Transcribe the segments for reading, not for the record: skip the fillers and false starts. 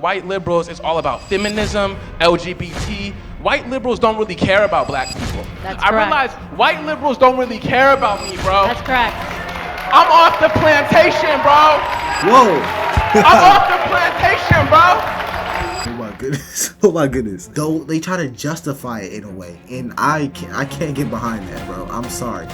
white liberals is all about feminism, LGBT. White liberals don't really care about black people. That's I correct. realize white liberals don't really care about me, bro. That's correct. I'm off the plantation, bro. Whoa. I'm off the plantation, bro. Oh my goodness. Oh my goodness. Though they try to justify it in a way, and I can't get behind that, bro. I'm sorry.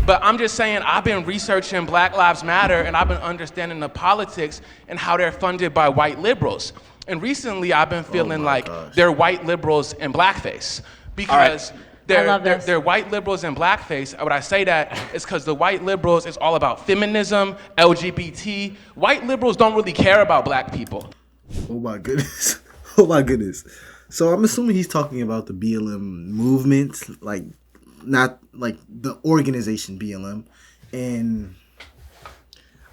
But I'm just saying, I've been researching Black Lives Matter, and I've been understanding the politics and how they're funded by white liberals. And recently, I've been feeling like they're white liberals in blackface. Because they're white liberals in blackface. When I say that, it's because the white liberals is all about feminism, LGBT. White liberals don't really care about black people. Oh my goodness. Oh my goodness. So I'm assuming he's talking about the BLM movement, like not like the organization BLM. And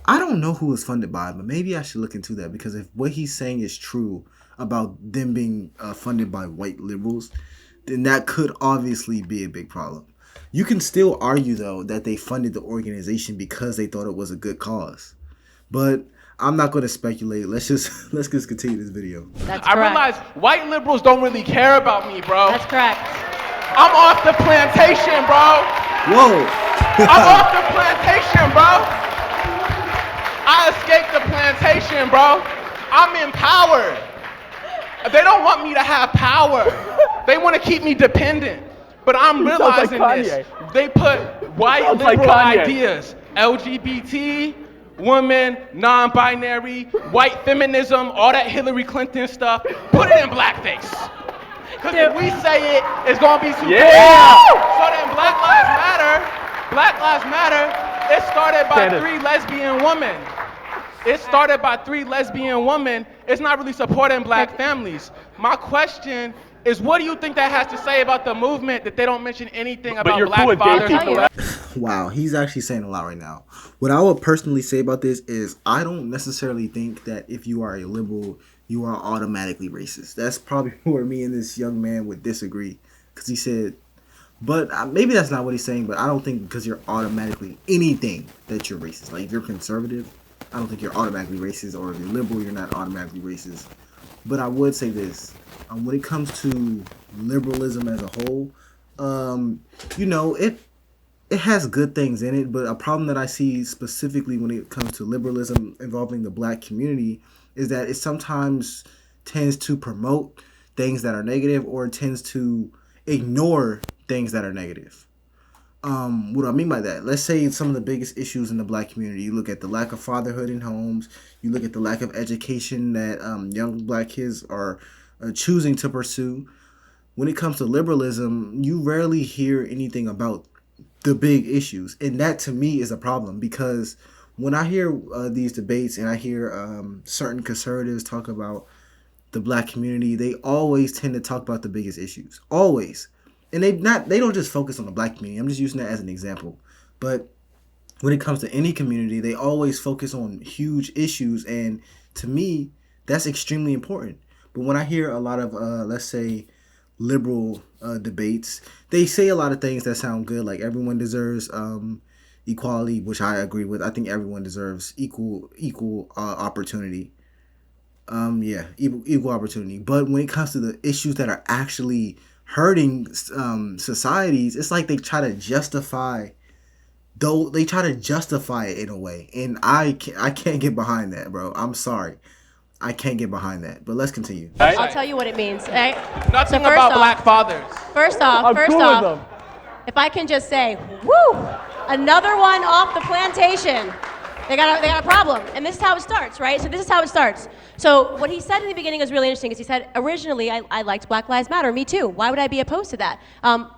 I don't know who it's funded by, but maybe I should look into that, because if what he's saying is true about them being funded by white liberals, then that could obviously be a big problem. You can still argue, though, that they funded the organization because they thought it was a good cause. But I'm not going to speculate. Let's just continue this video. That's correct. I realize white liberals don't really care about me, bro. That's correct. I'm off the plantation, bro. Whoa. I'm off the plantation, bro. I escaped the plantation, bro. I'm empowered. They don't want me to have power. They want to keep me dependent. But I'm realizing this. They put white liberal ideas, LGBT, women, non-binary, white feminism, all that Hillary Clinton stuff, put it in blackface. Because if we say it, it's going to be too bad. So then Black Lives Matter, it started by three lesbian women. It started by three lesbian women. It's not really supporting black families. My question is, what do you think that has to say about the movement that they don't mention anything about black fathers? Wow, he's actually saying a lot right now. What I would personally say about this is I don't necessarily think that if you are a liberal, you are automatically racist. That's probably where me and this young man would disagree. Because he said, but maybe that's not what he's saying, but I don't think because you're automatically anything that you're racist. Like if you're conservative, I don't think you're automatically racist, or if you're liberal, you're not automatically racist. But I would say this, when it comes to liberalism as a whole, it has good things in it, but a problem that I see specifically when it comes to liberalism involving the black community is that it sometimes tends to promote things that are negative, or it tends to ignore things that are negative. What do I mean by that? Let's say some of the biggest issues in the black community. You look at the lack of fatherhood in homes. You look at the lack of education that young black kids are choosing to pursue. When it comes to liberalism, you rarely hear anything about the big issues. And that to me is a problem, because when I hear these debates and I hear certain conservatives talk about the black community, they always tend to talk about the biggest issues. Always. And they don't just focus on the black community. I'm just using that as an example. But when it comes to any community, they always focus on huge issues. And to me, that's extremely important. But when I hear a lot of, let's say, liberal debates, they say a lot of things that sound good. Like everyone deserves equality, which I agree with. I think everyone deserves equal opportunity. Equal opportunity. But when it comes to the issues that are actually hurting societies, it's like they try to justify it in a way, and I can't get behind that, bro. I'm sorry, I can't get behind that. But let's continue. I'll tell you what it means. Right? Nothing about black fathers. First off, if I can just say, woo, another one off the plantation. They got a problem, and this is how it starts, right? So this is how it starts. So what he said in the beginning is really interesting, is he said, originally, I liked Black Lives Matter, me too. Why would I be opposed to that?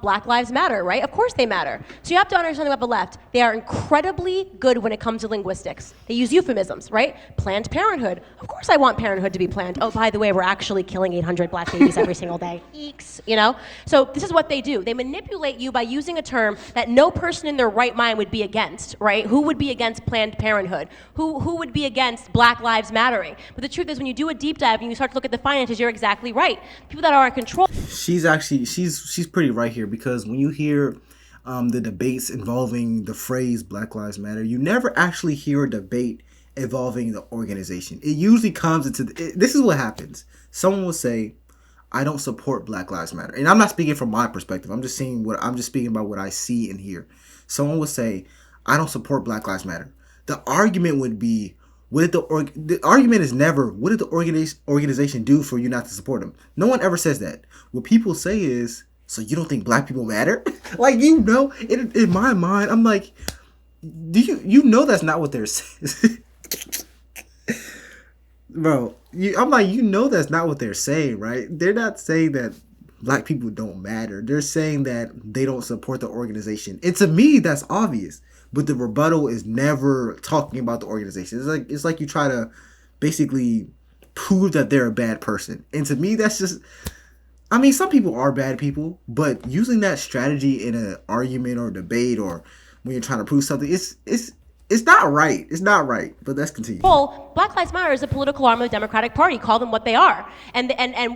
Black Lives Matter, right? Of course they matter. So you have to understand about the left. They are incredibly good when it comes to linguistics. They use euphemisms, right? Planned Parenthood. Of course I want parenthood to be planned. Oh, by the way, we're actually killing 800 black babies every single day. Eeks, you know? So this is what they do. They manipulate you by using a term that no person in their right mind would be against, right? Who would be against Planned Parenthood? Who would be against Black Lives Mattering? But the truth is, when you do a deep dive and you start to look at the finances, you're exactly right. People that are in control. She's pretty right here, because when you hear the debates involving the phrase Black Lives Matter, you never actually hear a debate involving the organization. It usually comes into this is what happens. Someone will say, I don't support Black Lives Matter. And I'm not speaking from my perspective. I'm just speaking about what I see and hear. Someone will say, I don't support Black Lives Matter. The argument would be, the argument is never, what did the organization do for you not to support them? No one ever says that. What people say is, so you don't think black people matter? Like, in my mind, I'm like, you know that's not what they're saying. Bro, I'm like, that's not what they're saying, right? They're not saying that black people don't matter. They're saying that they don't support the organization. And to me, that's obvious. But the rebuttal is never talking about the organization. It's like you try to basically prove that they're a bad person. And to me, that's just, I mean, some people are bad people, but using that strategy in an argument or debate or when you're trying to prove something, it's not right. It's not right. But let's continue. Well, Black Lives Matter is a political arm of the Democratic Party. Call them what they are. And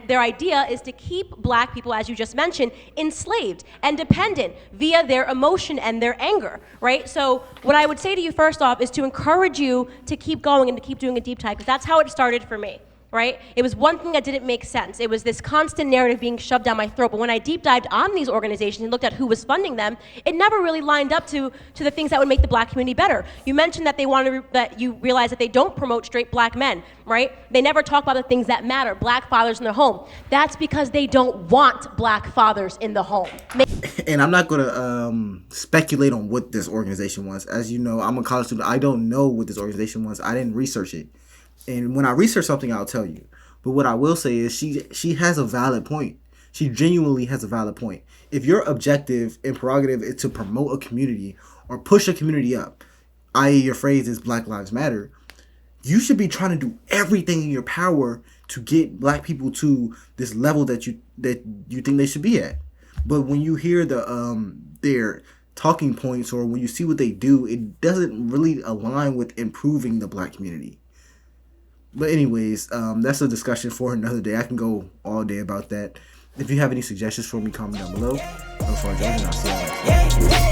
their idea is to keep black people, as you just mentioned, enslaved and dependent via their emotion and their anger, right? So what I would say to you first off is to encourage you to keep going and to keep doing a deep dive, because that's how it started for me. Right? It was one thing that didn't make sense. It was this constant narrative being shoved down my throat. But when I deep dived on these organizations and looked at who was funding them, it never really lined up to the things that would make the black community better. You mentioned that that you realize that they don't promote straight black men, right? They never talk about the things that matter, black fathers in their home. That's because they don't want black fathers in the home. And I'm not going to speculate on what this organization was. As you know, I'm a college student. I don't know what this organization was. I didn't research it. And when I research something, I'll tell you. But what I will say is she has a valid point. She genuinely has a valid point. If your objective and prerogative is to promote a community or push a community up, i.e. your phrase is Black Lives Matter, you should be trying to do everything in your power to get black people to this level that you think they should be at. But when you hear their talking points or when you see what they do, it doesn't really align with improving the black community. But anyways, that's a discussion for another day. I can go all day about that. If you have any suggestions for me, comment down below. I'm sorry, Jojo, and I'll see you next time.